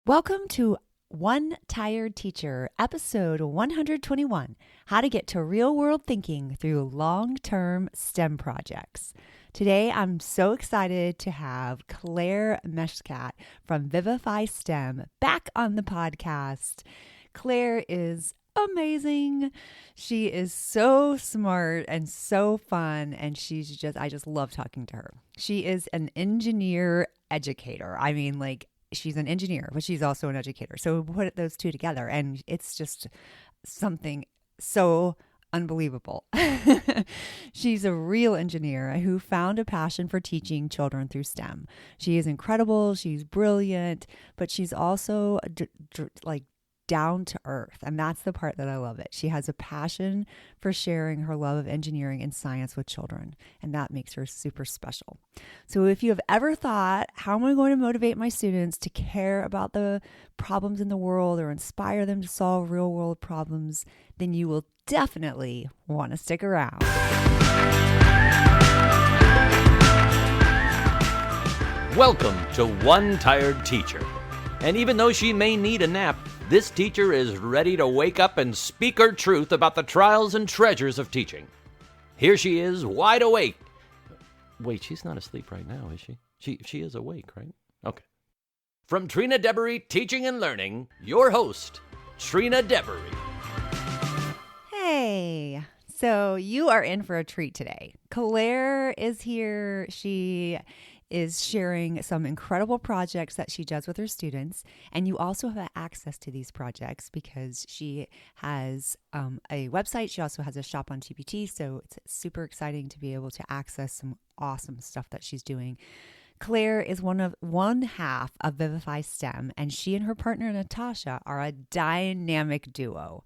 Welcome to One Tired Teacher, episode 121, How to Get to Real World Thinking Through Long-Term STEM Projects. Today, I'm so excited to have Clair from Vivify STEM back on the podcast. Clair is amazing. She is so smart and so fun, and I just love talking to her. She is an engineer educator. She's an engineer, but she's also an educator. So we put those two together, and it's just something so unbelievable. She's a real engineer who found a passion for teaching children through STEM. She is incredible. She's brilliant, but she's also down to earth. And that's the part that I love it. She has a passion for sharing her love of engineering and science with children. And that makes her super special. So if you have ever thought, how am I going to motivate my students to care about the problems in the world or inspire them to solve real world problems, then you will definitely want to stick around. Welcome to One Tired Teacher. And even though she may need a nap, this teacher is ready to wake up and speak her truth about the trials and treasures of teaching. Here she is, wide awake. Wait, she's not asleep right now, is she? She is awake, right? Okay. From Trina Debery Teaching and Learning, your host, Trina Debery. Hey, so you are in for a treat today. Clair is here. She is sharing some incredible projects that she does with her students. And you also have access to these projects because she has a website. She also has a shop on TPT. So it's super exciting to be able to access some awesome stuff that she's doing. Clair is one half of Vivify STEM, and she and her partner Natasha are a dynamic duo.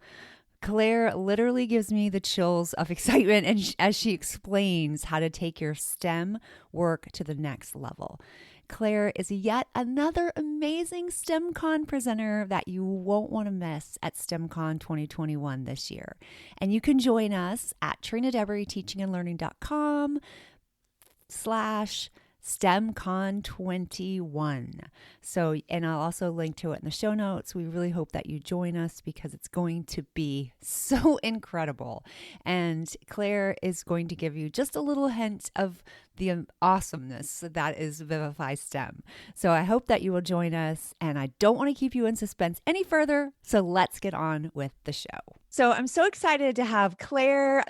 Clair literally gives me the chills of excitement as she explains how to take your STEM work to the next level. Clair is yet another amazing STEMCon presenter that you won't want to miss at STEMCon 2021 this year. And you can join us at trinadeberyteachingandlearning.com/STEMCon21. So, and I'll also link to it in the show notes. We really hope that you join us because it's going to be so incredible. And Clair is going to give you just a little hint of the awesomeness that is Vivify STEM. So I hope that you will join us, and I don't want to keep you in suspense any further. So let's get on with the show. So I'm so excited to have Clair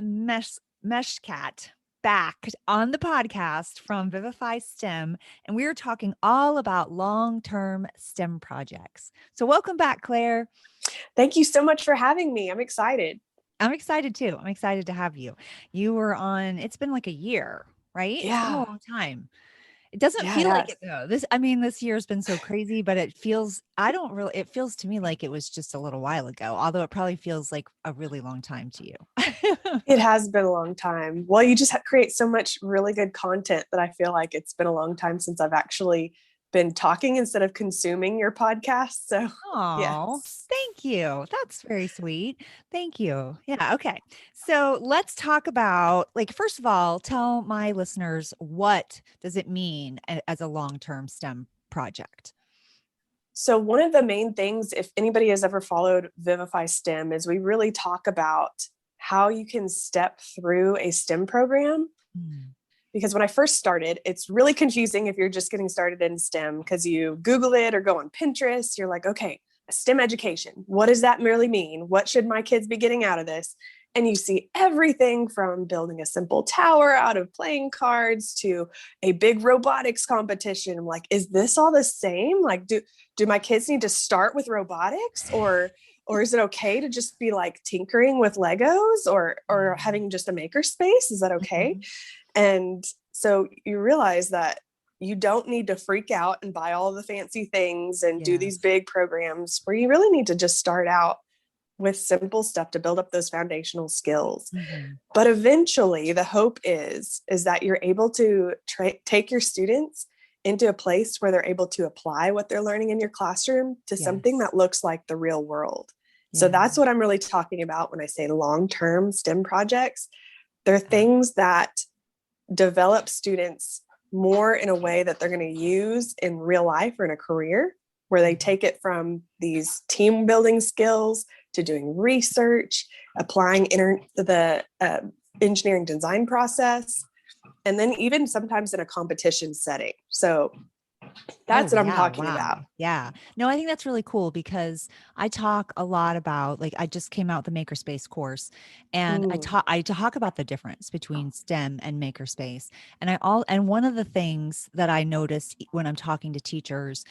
back on the podcast from Vivify STEM, and we are talking all about long-term STEM projects. So welcome back, Clair. Thank you so much for having me. I'm excited. I'm excited too. I'm excited to have you. You were on, it's been like a year, right? Yeah. It's been a long time. It doesn't feel like it though. This year has been so crazy, but it feels to me like it was just a little while ago, although it probably feels like a really long time to you. It has been a long time. Well, you just create so much really good content that I feel like it's been a long time since I've actually been talking instead of consuming your podcast. So, yes. Thank you. That's very sweet. Thank you. Yeah. Okay. So let's talk about, first of all, tell my listeners, what does it mean as a long-term STEM project? So one of the main things, if anybody has ever followed Vivify STEM, is we really talk about how you can step through a STEM program. Because when I first started, it's really confusing if you're just getting started in STEM, because you Google it or go on Pinterest. You're like, okay, STEM education. What does that really mean? What should my kids be getting out of this? And you see everything from building a simple tower out of playing cards to a big robotics competition. I'm like, is this all the same? Like, do my kids need to start with robotics, or is it okay to just be like tinkering with Legos or having just a maker space? Is that okay? And so you realize that you don't need to freak out and buy all the fancy things and do these big programs, where you really need to just start out with simple stuff to build up those foundational skills. But eventually the hope is that you're able to take your students into a place where they're able to apply what they're learning in your classroom to something that looks like the real world. So that's what I'm really talking about when I say long-term STEM projects. They're things that develop students more in a way that they're going to use in real life or in a career, where they take it from these team building skills to doing research, applying the engineering design process, and then even sometimes in a competition setting. So Oh, that's what I'm yeah. talking about. Wow. Yeah. No, I think that's really cool because I talk a lot about, like, I just came out the makerspace course, and Mm, I talk about the difference between STEM and makerspace. And one of the things that I notice when I'm talking to teachers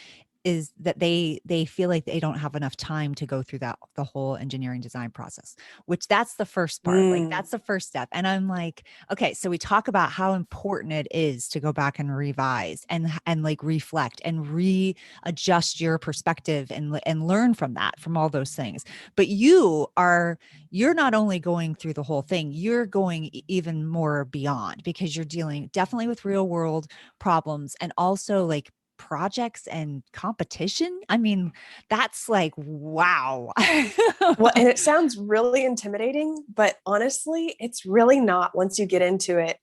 is that they feel like they don't have enough time to go through the whole engineering design process, which that's the first part. Like, mm. that's the first step. And I'm like, okay, so we talk about how important it is to go back and revise and like reflect and readjust your perspective and learn from that, from all those things. But you're not only going through the whole thing, you're going even more beyond, because you're dealing definitely with real world problems, and also like projects and competition. I mean, that's like, wow. Well, and it sounds really intimidating, but honestly, it's really not once you get into it.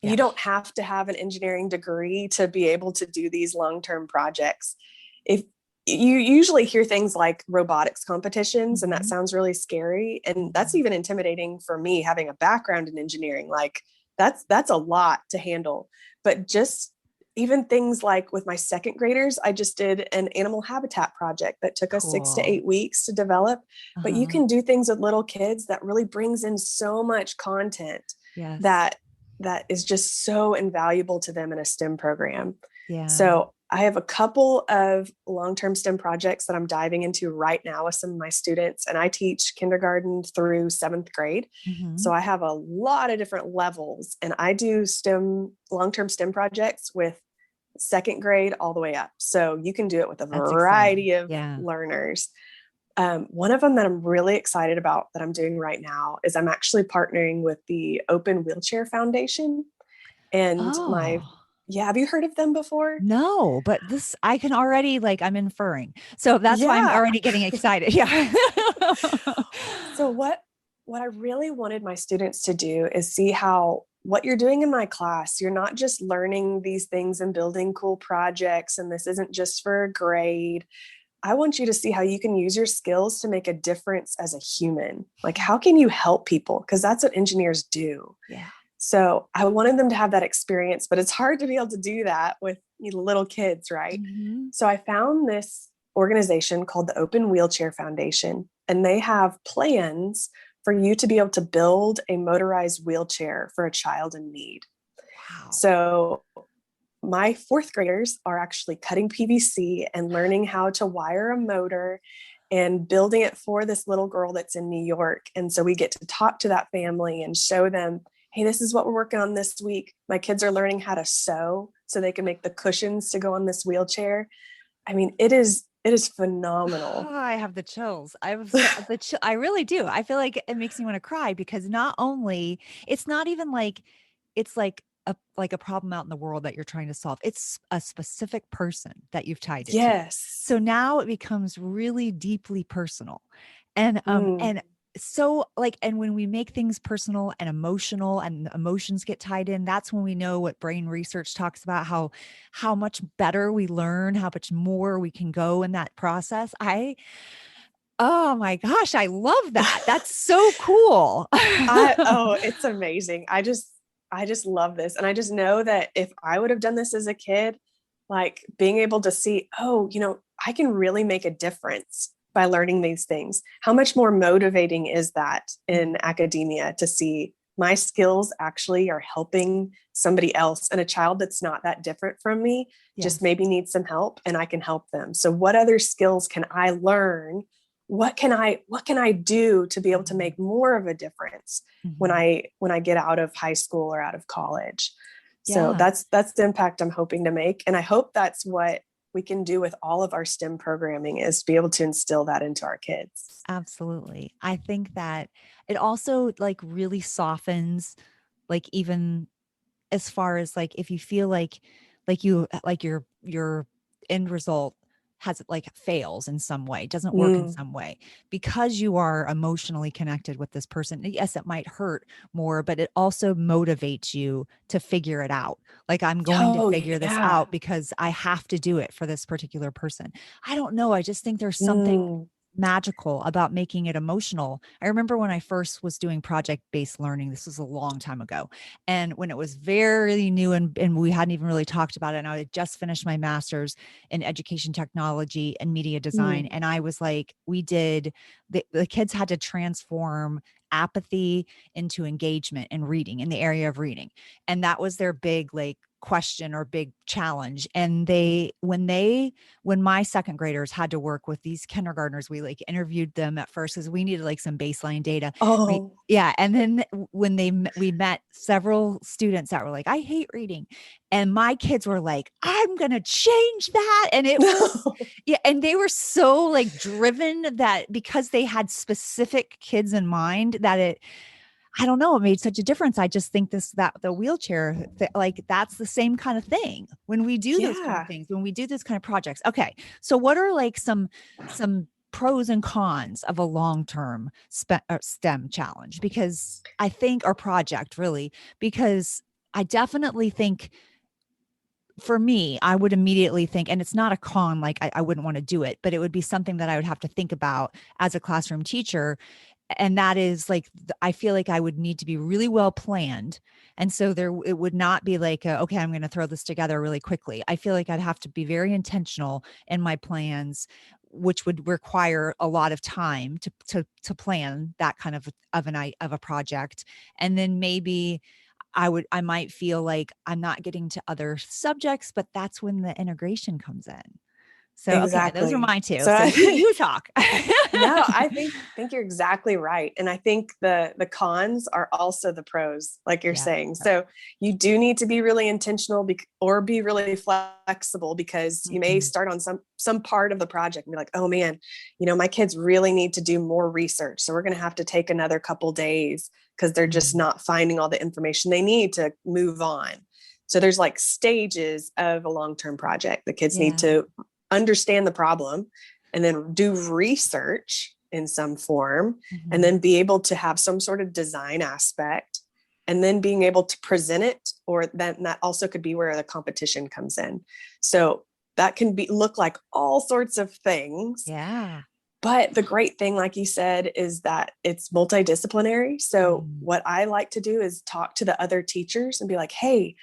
Yeah. You don't have to have an engineering degree to be able to do these long-term projects. If you usually hear things like robotics competitions, and that Mhm. sounds really scary, and that's Mhm. even intimidating for me having a background in engineering. Like that's a lot to handle. But just even things like with my second graders, I just did an animal habitat project that took us 6 to 8 Cool. weeks to develop. But you Uh-huh. can do things with little kids that really brings in so much content Yes. that that is just so invaluable to them in a STEM program. Yeah. So I have a couple of long-term STEM projects that I'm diving into right now with some of my students, and I teach kindergarten through 7th grade. So Mhm. I have a lot of different levels, and I do STEM long-term STEM projects with 2nd grade all the way up. So you can do it with a That's exciting. variety of Yeah. learners. One of them that I'm really excited about that I'm doing right now is I'm actually partnering with the Open Wheelchair Foundation. And Oh, yeah, have you heard of them before? no, but this I can already, like, I'm inferring. So that's why I'm Yeah. already getting excited. Yeah. So what I really wanted my students to do is see how what you're doing in my class, you're not just learning these things and building cool projects, and this isn't just for a grade. I want you to see how you can use your skills to make a difference as a human. Like, how can you help people? Because that's what engineers do. Yeah. So I wanted them to have that experience, but it's hard to be able to do that with little kids, right? Mhm. So I found this organization called the Open Wheelchair Foundation, and they have plans for you to be able to build a motorized wheelchair for a child in need. Wow. So my 4th graders are actually cutting PVC and learning how to wire a motor and building it for this little girl that's in New York. And so we get to talk to that family and show them, hey, this is what we're working on this week. My kids are learning how to sew so they can make the cushions to go on this wheelchair. I mean, it is phenomenal. I have the chills. I have so the chill. I really do. I feel like it makes me want to cry, because not only it's not even like it's like a problem out in the world that you're trying to solve. It's a specific person that you've tied it to. Yes. So now it becomes really deeply personal. Mm. And so, like, and when we make things personal and emotional and emotions get tied in, that's when we know what brain research talks about, how much better we learn, how much more we can go in that process. Oh my gosh, I love that. That's so cool. It's amazing. I just love this. And I just know that if I would have done this as a kid, like being able to see, oh, I can really make a difference by learning these things. How much more motivating is that in Mhm. academia to see my skills actually are helping somebody else, and a child that's not that different from me just Yes. maybe needs some help and I can help them. So what other skills can I learn? What can I do to be able to Mhm. make more of a difference when Mhm. I get out of high school or out of college? So Yeah. that's the impact I'm hoping to make, and I hope that's what we can do with all of our STEM programming, is be able to instill that into our kids. Absolutely. I think that it also, like, really softens, like, even as far as, like, if you feel like your end result fails in some way, doesn't work in some way, because you are emotionally connected with this person. Yes, it might hurt more, but it also motivates you to figure it out. Like, I'm going to Oh, figure this yeah. out because I have to do it for this particular person. I don't know. I just think there's something Mm. magical about making it emotional. I remember when I first was doing project-based learning, this was a long time ago. And when it was very new and we hadn't even really talked about it. And I had just finished my master's in education technology and media design. Mm. And I was like, the kids had to transform apathy into engagement and reading in the area of reading. And that was their big question or big challenge. And when my second graders had to work with these kindergartners, we interviewed them at first because we needed some baseline data. Oh, Yeah. And then when we met several students that were like, I hate reading. And my kids were like, I'm going to change that. And it was, yeah. And they were so driven that because they had specific kids in mind that I don't know, it made such a difference. I just think that the wheelchair, that's the same kind of thing when we do those kind of yeah. things, when we do those kind of projects. Okay. So what are some pros and cons of a long-term STEM challenge? Because I think, or project really, because I definitely think for me, I would immediately think, and it's not a con, I wouldn't want to do it, but it would be something that I would have to think about as a classroom teacher. And that is I feel like I would need to be really well planned. And so it would not be okay, I'm going to throw this together really quickly. I feel like I'd have to be very intentional in my plans, which would require a lot of time to plan that kind of a project. And then maybe I might feel like I'm not getting to other subjects, but that's when the integration comes in. So, okay, those are Exactly. mine too. So So you talk. no, I think you're exactly right. And I think the cons are also the pros, like you're Yeah. saying. So you do need to be really intentional or be really flexible, because you may Mhm. start on some part of the project and be like, oh man, my kids really need to do more research. So we're going to have to take another couple days because they're just Mhm. not finding all the information they need to move on. So there's stages of a long-term project. The kids need Yeah. to understand the problem and then do research in some form, and Mhm. then be able to have some sort of design aspect, and then being able to present it, or then that also could be where the competition comes in. So that can look like all sorts of things. Yeah. But the great thing, like you said, is that it's multidisciplinary. So Mhm. what I like to do is talk to the other teachers and be like, hey,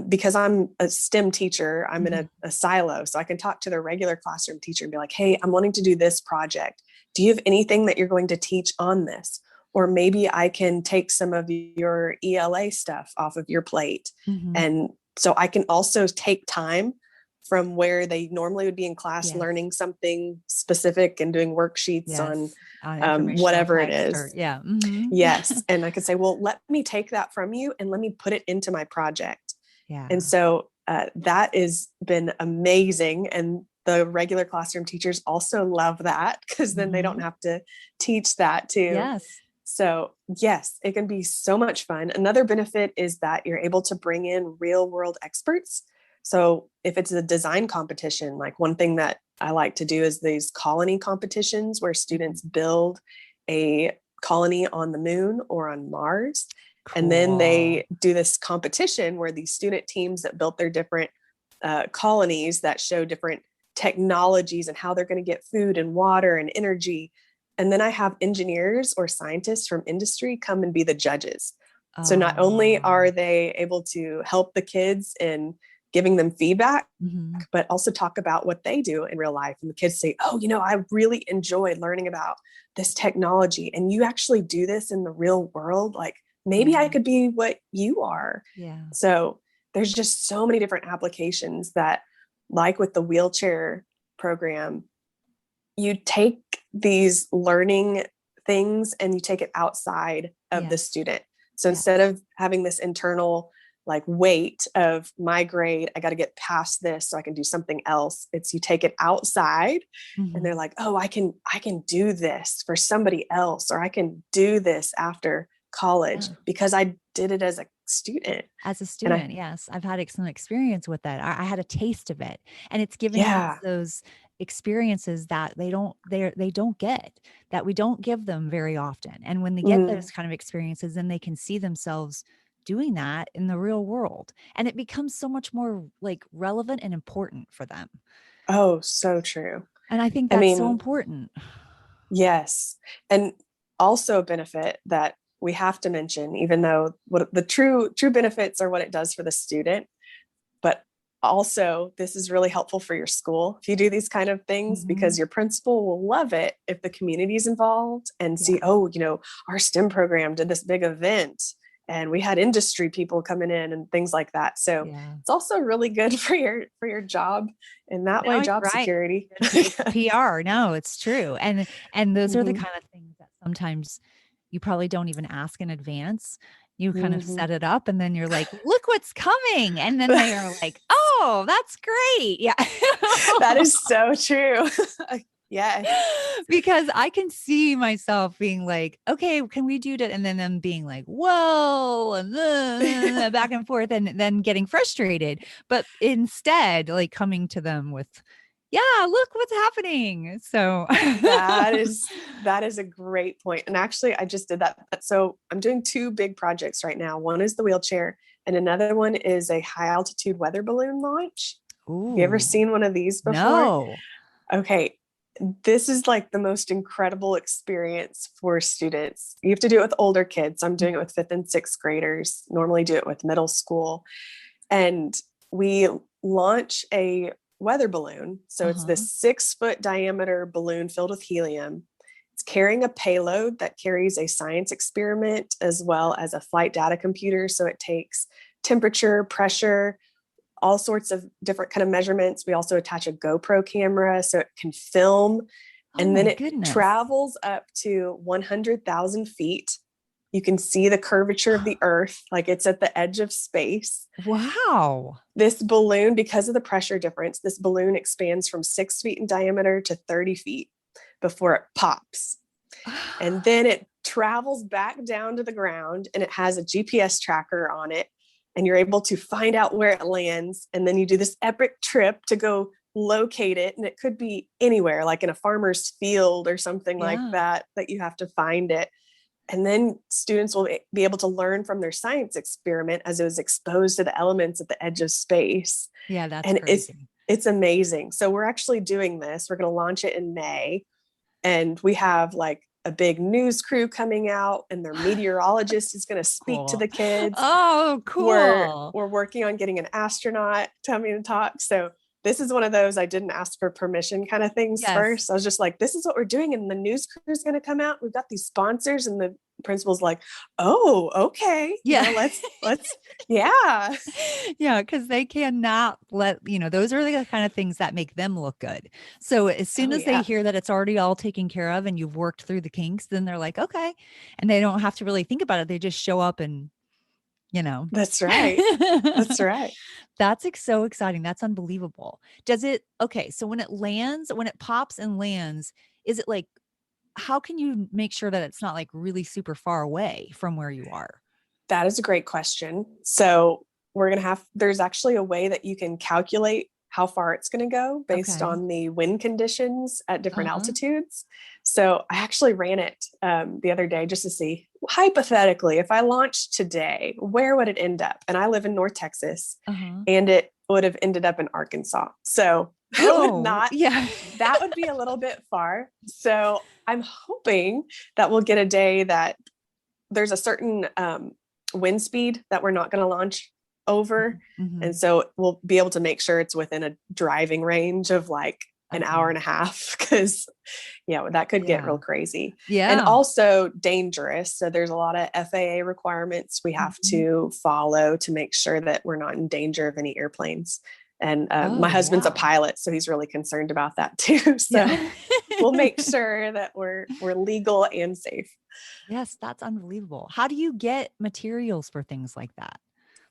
because I'm a STEM teacher, I'm in Mhm. a silo. So I can talk to the regular classroom teacher and be like, hey, I'm wanting to do this project. Do you have anything that you're going to teach on this? Or maybe I can take some of your ELA stuff off of your plate. Mhm. And so I can also take time from where they normally would be in class Yes. learning something specific and doing worksheets on Yes. On informational whatever it text or is. yeah. Mhm. Yes. And I could say, well, let me take that from you and let me put it into my project. And Yeah. so that has been amazing. And the regular classroom teachers also love that, because then they don't Mhm. have to teach that too. Yes. So yes, it can be so much fun. Another benefit is that you're able to bring in real world experts. So if it's a design competition, like one thing that I like to do is these colony competitions where Mhm. students build a colony on the moon or on Mars. And then Cool. they do this competition where these student teams that built their different colonies that show different technologies and how they're going to get food and water and energy. And then I have engineers or scientists from industry come and be the judges. So not only Oh. are they able to help the kids in giving them feedback, Mhm. but also talk about what they do in real life. And the kids say, oh, I really enjoyed learning about this technology. And you actually do this in the real world. Like maybe I Yeah. could be what you are. Yeah. So there's just so many different applications that, like with the wheelchair program, you take these learning things and you take it outside of the Yes. student. So instead Yes. of having this internal weight of my grade, I got to get past this so I can do something else. It's you take it outside and they're Mhm. like, oh, I can do this for somebody else, or I can do this after college Yeah. because I did it as a student. As a And I, student, yes, I've had some experience with that. I had a taste of it, and it's giving kids yeah. those experiences that they don't get, that we don't give them very often. And when they get Mm. those kind of experiences, then they can see themselves doing that in the real world, and it becomes so much more like relevant and important for them. Oh, so true. And I think I that's so mean, important. yes. And also a benefit that we have to mention, even though what the true benefits are what it does for the student, but also this is really helpful for your school if you do these kind of things, Mhm. because your principal will love it if the community is involved and see, Yeah. oh, our STEM program did this big event and we had industry people coming in and things like that. So Yeah. it's also really good for your job in that way, No, you're job right. security. It's PR. No, it's true. And those are the Mhm. kind of things that sometimes you probably don't even ask in advance. You kind of Mhm. set it up and then you're like, look what's coming. And then they are like, oh, that's great. Yeah. That is so true. Yes. Because I can see myself being like, okay, can we do that? And then them being like, whoa, and then back and forth, and then getting frustrated. But instead, like coming to them with, yeah, look what's happening. So, That is a great point. And actually I just did that. So I'm doing two big projects right now. One is the wheelchair and another one is a high altitude weather balloon launch. Have you ever ooh, seen one of these before? no. Okay. This is like the most incredible experience for students. You have to do it with older kids. I'm doing it with fifth and sixth graders, normally do it with middle school. And we launch a weather balloon. So it's Uh-huh. this 6-foot diameter balloon filled with helium. It's carrying a payload that carries a science experiment as well as a flight data computer. So it takes temperature, pressure, all sorts of different kind of measurements. We also attach a GoPro camera so it can film, Oh and then my it goodness. travels up to 100,000 feet. You can see the curvature of the earth, like it's at the edge of space. Wow. This balloon, because of the pressure difference, this balloon expands from 6 feet in diameter to 30 feet before it pops. And then it travels back down to the ground and it has a GPS tracker on it. And you're able to find out where it lands. And then you do this epic trip to go locate it. And it could be anywhere, like in a farmer's field or something like Yeah. that, that you have to find it. And then students will be able to learn from their science experiment as it was exposed to the elements at the edge of space. Yeah, that's And crazy. it's amazing. So we're actually doing this. We're going to launch it in May. And we have like a big news crew coming out, and their meteorologist is going to speak to Cool. the kids. Oh, cool. We're working on getting an astronaut coming to talk. So this is one of those I didn't ask for permission kind of things Yes. first. I was just like, this is what we're doing, and the news crew is going to come out. We've got these sponsors, and the principal's like, oh, okay, Yeah. let's yeah. Yeah, because they cannot let, those are the kind of things that make them look good. So as soon Oh as they yeah. hear that it's already all taken care of and you've worked through the kinks, then they're like, okay. And they don't have to really think about it. They just show up and, you know. That's right. That's right. That's so exciting. That's unbelievable. Okay, so when it pops and lands, is it like, how can you make sure that it's not like really super far away from where you are? That is a great question. So there's actually a way that you can calculate how far it's going to go based Okay. on the wind conditions at different Uh-huh. altitudes. So I actually ran it the other day just to see, hypothetically, if I launched today, where would it end up? And I live in North Texas, Uh-huh. and it would have ended up in Arkansas. So it would Oh, not, yeah. that would be a little bit far. So I'm hoping that we'll get a day that there's a certain wind speed that we're not going to launch over. Mm-hmm. And so we'll be able to make sure it's within a driving range of like an hour Okay. and a half, because that could get Yeah. real crazy and Yeah. also dangerous. So there's a lot of FAA requirements we have Mhm. to follow to make sure that we're not in danger of any airplanes. And my Oh, husband's a yeah. pilot, so he's really concerned about that too. So Yeah. we'll make sure that we're legal and safe. Yes, that's unbelievable. How do you get materials for things like that?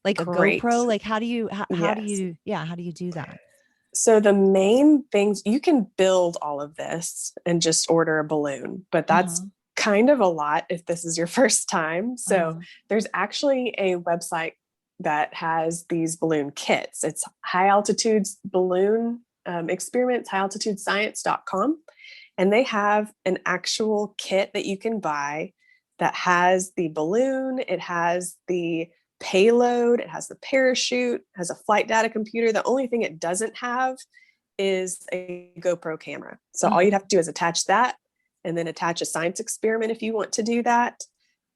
Like a Great. GoPro? Like Yes. how do you do that? So the main things, you can build all of this and just order a balloon, but that's Uh-huh. kind of a lot if this is your first time. So Uh-huh. there's actually a website that has these balloon kits. It's high altitude balloon experiments, highaltitudescience.com. And they have an actual kit that you can buy that has the balloon, it has the payload, it has the parachute, has a flight data computer. The only thing it doesn't have is a GoPro camera. So all you'd have to do is attach that and then attach a science experiment if you want to do that,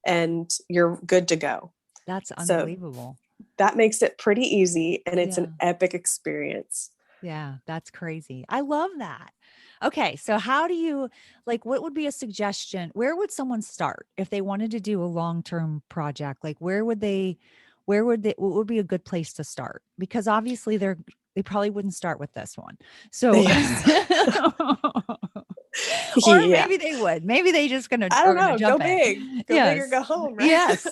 and you're good to go. That's So unbelievable. that makes it pretty easy, and it's Yeah. an epic experience. Yeah, that's crazy. I love that. Okay, so how do you like what would be a suggestion? Where would someone start if they wanted to do a long-term project? Like what would be a good place to start? Because obviously they probably wouldn't start with this one. So Yes. or Yeah. maybe they would. Maybe they just I are don't gonna know. Go jump in. big. Go big or go home, right? Yes.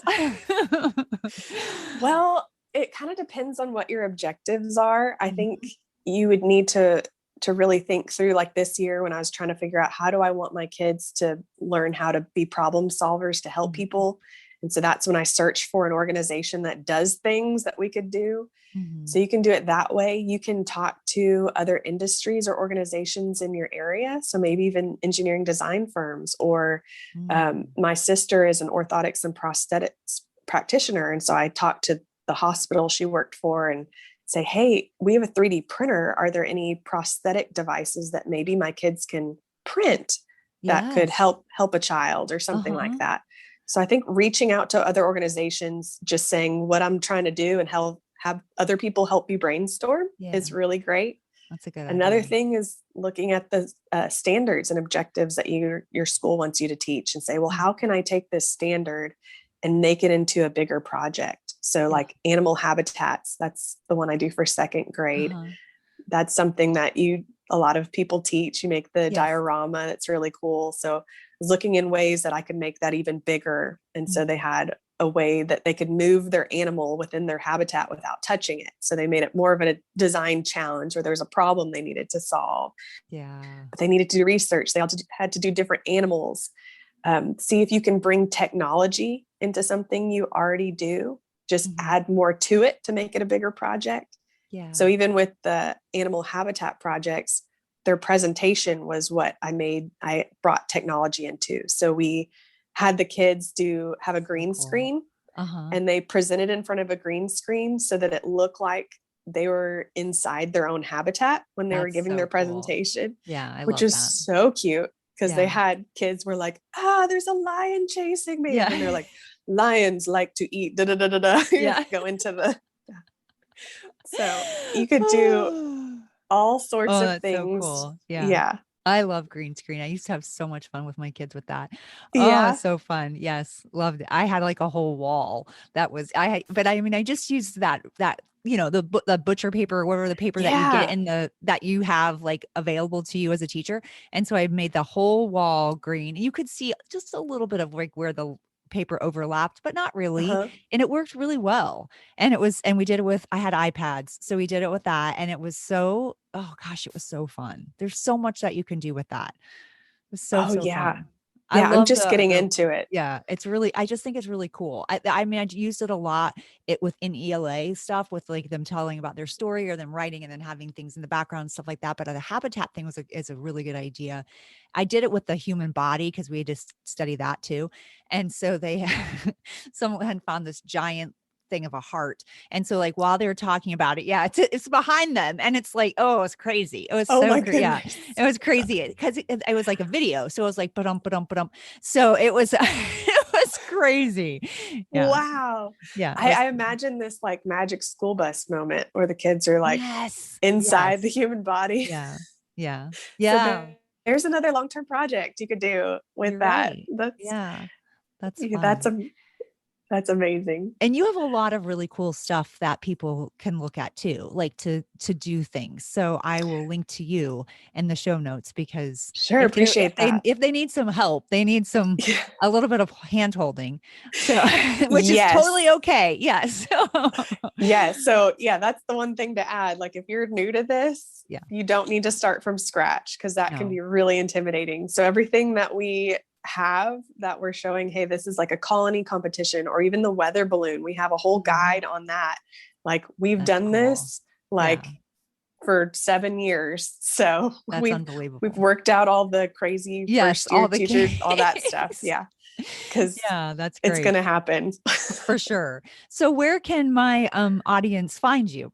Well, it kind of depends on what your objectives are. I think Mhm. you would need to really think through, like this year when I was trying to figure out how do I want my kids to learn how to be problem solvers to help Mhm. people. And so that's when I searched for an organization that does things that we could do. Mhm. So you can do it that way. You can talk to other industries or organizations in your area. So maybe even engineering design firms, or Mm. my sister is an orthotics and prosthetics practitioner. And so I talked to the hospital she worked for and say, hey, we have a 3D printer. Are there any prosthetic devices that maybe my kids can print that could Yes. help a child or something like Uh-huh. that? So I think reaching out to other organizations, just saying what I'm trying to do and have other people help you brainstorm Yeah, is really great. that's a good Another idea. thing is looking at the standards and objectives that your school wants you to teach, and say, well, Mm. how can I take this standard and make it into a bigger project? So Yeah. like animal habitats, that's the one I do for second grade. Uh-huh. That's something that a lot of people teach. You make the Yes. diorama. That's really cool. So I was looking in ways that I could make that even bigger. And so they Mhm. had a way that they could move their animal within their habitat without touching it. So they made it more of a design challenge where there was a problem they needed to solve. Yeah. But they needed to do research. They also had to do different animals. See if you can bring technology into something you already do. Just Mhm. add more to it to make it a bigger project. So Yeah. even with the animal habitat projects, their presentation was what I brought technology into. So we had the kids have a So green cool. screen, Uh-huh. and they presented in front of a green screen so that it looked like they were inside their own habitat when they were That's giving their so cool. presentation, Yeah, I which love is that. so cute because they Yeah. had kids were like, there's a lion chasing me. And Yeah. then they're like, lions like to eat, da da da da da. Yeah. Go into the, so you could do all sorts Oh, of that's so things. cool. Yeah. Yeah. I love green screen. I used to have so much fun with my kids with that. Oh, Yeah. so fun. Yes, loved it. I had like a whole wall that was I had, but I mean, I just used the butcher paper or whatever the paper that you get Yeah. in that you have like available to you as a teacher. And so I made the whole wall green. You could see just a little bit of like where the paper overlapped, but not really. Uh-huh. And it worked really well. And we did it with, I had iPads. So we did it with that. And it was oh gosh, it was so fun. There's so much that you can do with that. It was so, Oh so yeah. fun. I Yeah. I'm love just getting into it. yeah, it's really, I just think it's really cool. I mean, I used it a lot within ELA stuff with like them telling about their story or them writing and then having things in the background, stuff like that. But the habitat thing is a really good idea. I did it with the human body because we had to study that too. And so someone had found this giant thing of a heart. And so like while they were talking about it, yeah, it's behind them. And it's like, oh, it was crazy. It was Oh so my yeah, goodness. it was crazy because it was like a video. So it was like, ba-dum. So it was, it was crazy. Yeah. Wow. Yeah. It was, I imagine this like magic school bus moment where the kids are like yes. inside the Yes. human body. Yeah. Yeah. So Yeah. there's another long-term project you could do with You're that. right. That's Yeah. That's that's fun. a that's amazing. And you have a lot of really cool stuff that people can look at too, like to do things. So I will link to you in the show notes because Sure, appreciate that. if they need some help, they need a little bit of hand holding. So which is Yes. totally okay. Yes. Yes. So yeah, that's the one thing to add. Like if you're new to this, Yeah. you don't need to start from scratch because that can No. be really intimidating. So everything that we have that we're showing, hey, this is like a colony competition, or even the weather balloon. We have a whole guide on that. Like we've That's done cool. this like for 7 years. So That's unbelievable. We've worked out all the crazy first year teachers, all that stuff. Yeah. Cause that's great. It's going to happen. For sure. So where can my audience find you?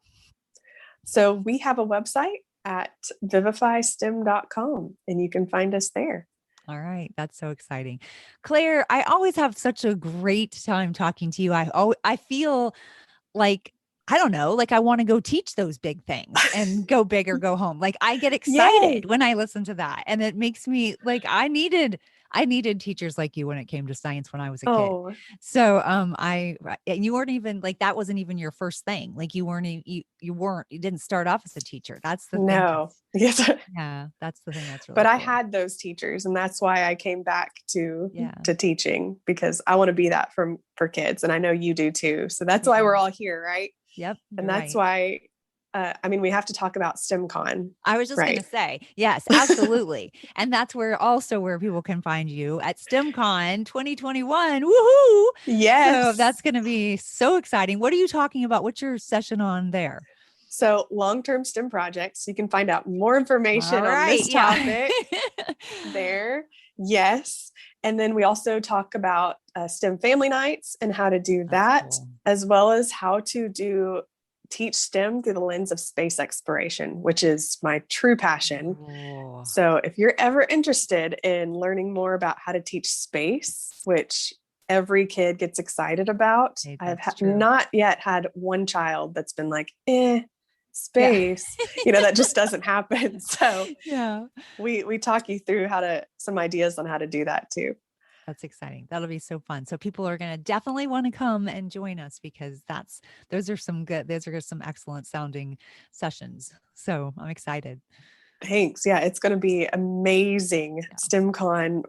So we have a website at vivifystem.com, and you can find us there. All right. That's so exciting. Claire, I always have such a great time talking to you. I feel like, I don't know, like I want to go teach those big things and go big or go home. Like I get excited when I listen to that. And it makes me like, I needed teachers like you when it came to science when I was a kid. So, you weren't even like, that wasn't even your first thing. Like you didn't start off as a teacher. That's the thing. No. Yes. Yeah. That's the thing. That's really But cool. I had those teachers, and that's why I came back to teaching, because I want to be that for kids. And I know you do too. So that's why we're all here. Right. Yep. And that's why, we have to talk about STEMCon. I was just going to say, yes, absolutely. And that's where people can find you at STEMCon 2021. Woohoo. Yes. So that's going to be so exciting. What are you talking about? What's your session on there? So long-term STEM projects. You can find out more information on this topic there. Yes. And then we also talk about STEM family nights and how to do that, as well as how to teach STEM through the lens of space exploration, which is my true passion. Oh. So if you're ever interested in learning more about how to teach space, which every kid gets excited about, I've not yet had one child that's been like, space, that just doesn't happen. So we talk you through some ideas on how to do that too. That's exciting. That'll be so fun. So people are going to definitely want to come and join us, because those are some excellent sounding sessions. So I'm excited. Thanks. Yeah, it's going to be amazing. STEMCon.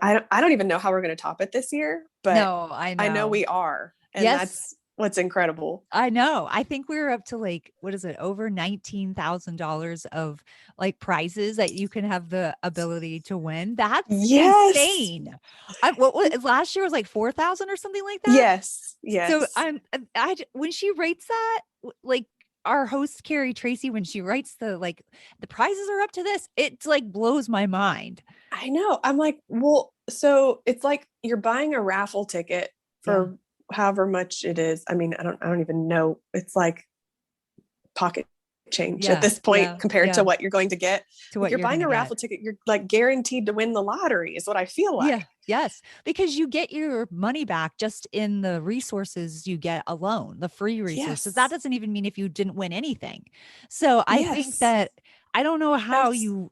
I don't even know how we're going to top it this year, but no, I know we are. And that's what's incredible. I know. I think we're up to like, what is it? Over $19,000 of like prizes that you can have the ability to win. That's insane. What was last year was like 4,000 or something like that. Yes. So when she rates that, like our host Carrie Tracy, when she writes the prizes are up to this, it like blows my mind. I know. I'm like, well, so it's like you're buying a raffle ticket for however much it is. I mean, I don't even know. It's like pocket change at this point compared to what you're going to get. You're buying a raffle ticket. You're like guaranteed to win the lottery is what I feel like. Yeah. Yes. Because you get your money back just in the resources you get alone, the free resources. Yes. That doesn't even mean if you didn't win anything. So I think that I don't know how you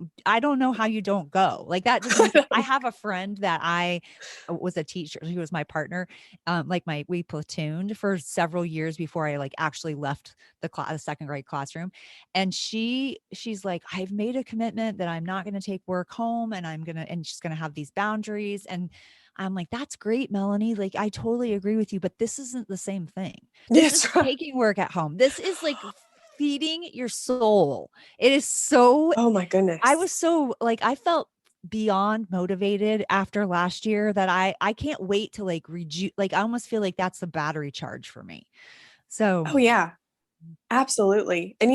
don't go like that. I have a friend that I was a teacher. He was my partner. We platooned for several years before I actually left the second grade classroom. And she's like, I've made a commitment that I'm not going to take work home, and and she's going to have these boundaries. And I'm like, that's great, Melanie. Like, I totally agree with you, but this isn't the same thing. This is taking work at home. This is like feeding your soul. It is so, oh my goodness. I was so I felt beyond motivated after last year that I can't wait to I almost feel like that's the battery charge for me. So, oh yeah, absolutely. And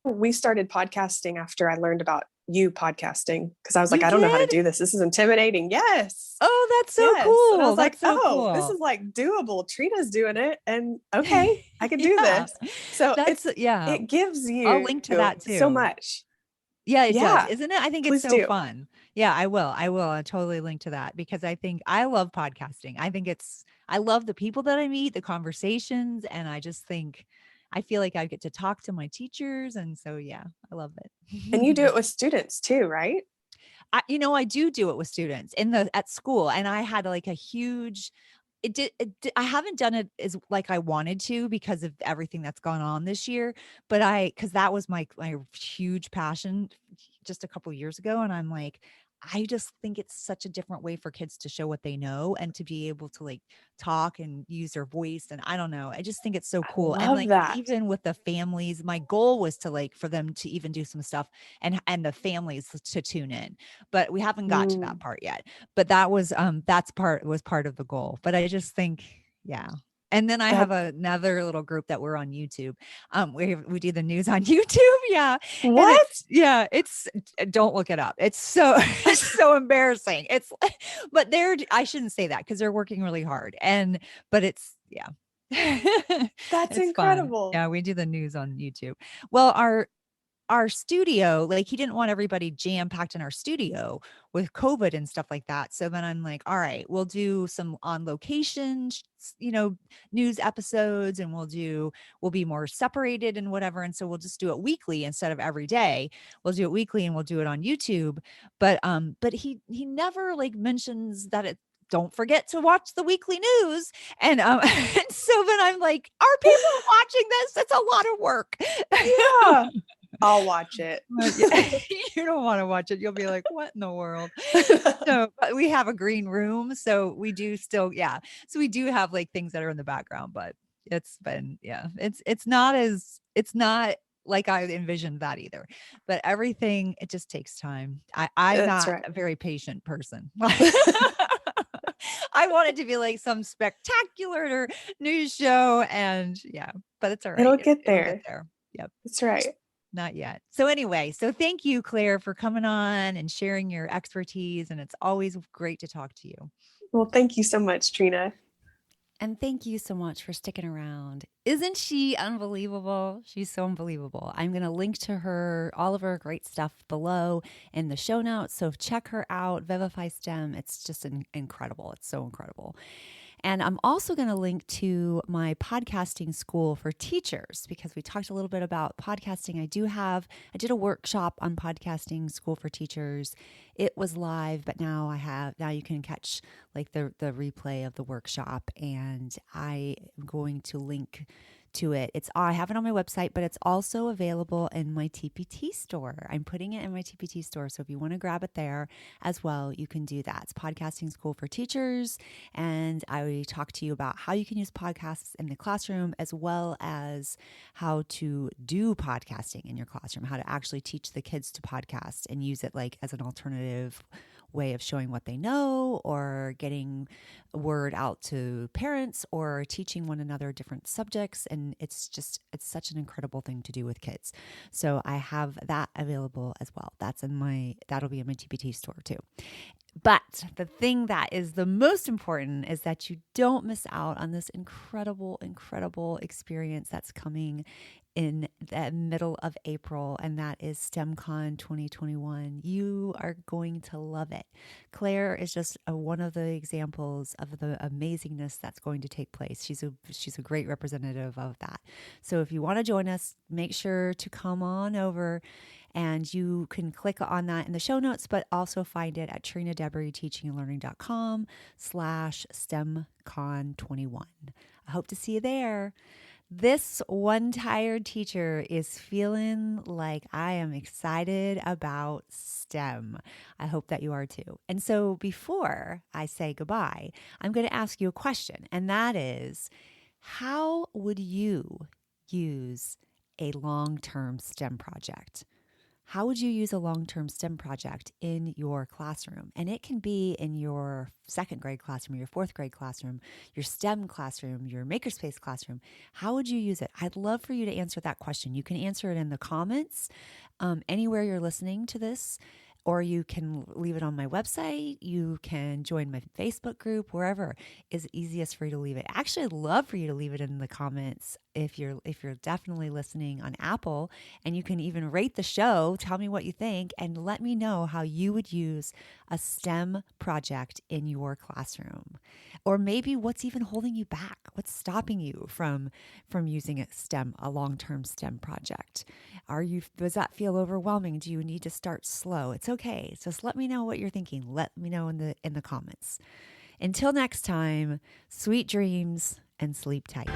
we started podcasting after I learned about you podcasting, because I was like, I don't know how to do this. This is intimidating. Yes. Oh, that's so cool. And I was like, cool. This is like doable. Trina's doing it. And okay, I can do this. So it gives you I'll link to that too. So much. Yeah, it does. Isn't it? I think it's so fun. Yeah, I will. I'll totally link to that, because I think I love podcasting. I love the people that I meet, the conversations. And I just think, I feel like I get to talk to my teachers. And so, yeah, I love it. And you do it with students too, right? I do it with students at school. And I had a huge, I haven't done it as I wanted to because of everything that's gone on this year, but cause that was my huge passion just a couple of years ago. And I'm like, I just think it's such a different way for kids to show what they know and to be able to like talk and use their voice. And I don't know, I just think it's so I cool. And love like, that. even with the families, my goal was to like, for them to even do some stuff and the families to tune in, but we haven't got to that part yet. But that was, was part of the goal. But I just think, yeah. And then I have That's another little group that we're on YouTube. We do the news on YouTube. Yeah. And what? it's don't look it up. It's so it's so embarrassing. It's but I shouldn't say that because they're working really hard. But it's yeah. That's It's fun. incredible. Yeah, we do the news on YouTube. Well, our studio, like he didn't want everybody jam packed in our studio with COVID and stuff like that. So then I'm like, all right, we'll do some on location, news episodes, and we'll be more separated and whatever. And so we'll just do it weekly instead of every day. We'll do it weekly and we'll do it on YouTube. But he never like mentions that don't forget to watch the weekly news. And, and so then I'm like, are people watching this? It's a lot of work. Yeah. I'll watch it. You don't want to watch it. You'll be like, what in the world? So but we have a green room. So we do still, yeah. So we do have like things that are in the background, but it's been, yeah, it's not like I envisioned that either, but everything, it just takes time. I'm That's not right. a very patient person. I want it to be like some spectacular news show and yeah, but it's all right. It'll get It'll get there. there. Yep. That's right. Not yet. So anyway, so thank you, Claire, for coming on and sharing your expertise. And it's always great to talk to you. Well, thank you so much, Trina. And thank you so much for sticking around. Isn't she unbelievable? She's so unbelievable. I'm going to link to all of her great stuff below in the show notes. So check her out, Vivify STEM. It's just incredible. It's so incredible. And I'm also going to link to my podcasting school for teachers because we talked a little bit about podcasting. I did a workshop on podcasting school for teachers. It was live, but now you can catch like the replay of the workshop, and I am going to link to it. I have it on my website, but it's also available in my TPT store. I'm putting it in my TPT store. So if you want to grab it there as well, you can do that. It's Podcasting School for Teachers. And I talk to you about how you can use podcasts in the classroom, as well as how to do podcasting in your classroom, how to actually teach the kids to podcast and use it like as an alternative way of showing what they know or getting word out to parents or teaching one another different subjects. And it's such an incredible thing to do with kids. So I have that available as well. That'll be in my TPT store too. But the thing that is the most important is that you don't miss out on this incredible, incredible experience that's coming in the middle of April, and that is STEMCon 2021. You are going to love it. Claire is just one of the examples of the amazingness that's going to take place. She's a great representative of that. So if you want to join us, make sure to come on over. And you can click on that in the show notes, but also find it at trinadebris.teachingandlearning.com/STEMCon21. I hope to see you there. This one tired teacher is feeling like I am excited about STEM. I hope that you are too. And so before I say goodbye, I'm going to ask you a question, and that is, how would you use a long-term STEM project? How would you use a long-term STEM project in your classroom? And it can be in your second grade classroom, your fourth grade classroom, your STEM classroom, your makerspace classroom. How would you use it? I'd love for you to answer that question. You can answer it in the comments anywhere you're listening to this, or you can leave it on my website. You can join my Facebook group, wherever is easiest for you to leave it. Actually, I'd love for you to leave it in the comments if you're definitely listening on Apple, and you can even rate the show. Tell me what you think and let me know how you would use a STEM project in your classroom. Or maybe what's even holding you back? What's stopping you from using a long-term STEM project? Does that feel overwhelming? Do you need to start slow? It's okay. Just let me know what you're thinking. Let me know in the comments. Until next time, sweet dreams and sleep tight.